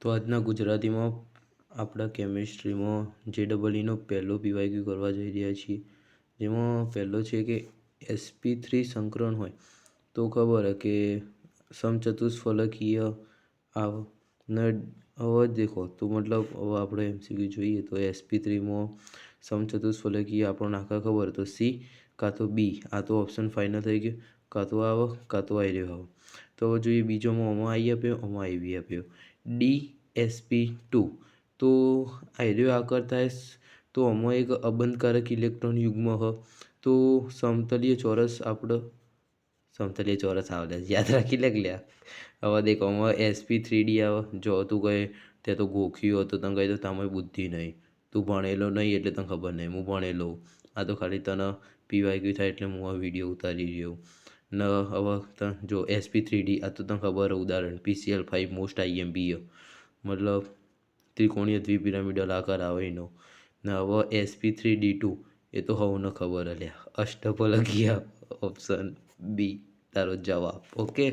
તો આજના ગુજરાતીમાં આપણા કેમિસ્ટ્રીમાં JEE પહેલો PYQ કરવા જઈ રહ્યા છીએ. જેમાં પહેલો છે કે sp3 સંકરણ હોય તો ખબર હે કે સમચતુષ્ફલકીય આવ ને હવે દેખો તો મતલબ હવે આપણે MCQ જોઈએ તો sp3માં સમચતુષ્ફલકીય આપણને આખા ખબર તો C કાં તો B. આ તો ઓપ્શન ફાઇનલ થઈ ગયો, કાં તો આવે કાં તો આવી રહ્યો આવે. તો હવે જોઈએ બીજોમાં આમાં આવી આપ્યો, આમાં આવી આપ્યો DsP2. તો આવી રહ્યો આકાર થાય તો આમાં એક અબંધકારક ઇલેક્ટ્રોન યુગ્મ હ. તો સમતલીય ચોરસ આપણે સમતલીય ચોરસ આવે યાદ રાખી લે લ્યા. હવે દેખો આમાં sp3d આવે. જો તું કહે તે તો ગોખ્યું હતું તને કહી દો તામાં બુદ્ધિ નહીં, તું ભણેલો નહીં એટલે તને ખબર નહીં. હું ભણેલો, આ તો ખાલી તને PYQ થાય એટલે હું આ વિડીયો ઉતારી રહ્યો. ને હવે તને જો sp3d આ તો તને ખબર ઉદાહરણ PCl5 મોસ્ટ IMP મતલબ ત્રિકોણીય દ્વિપિરામિડલ આકાર આવે એનો. ને હવે sp3d2 એ તો હવને ખબર હલ્યા અષ્ટફલકીય. ઓપ્શન બી તારો જવાબ. ઓકે.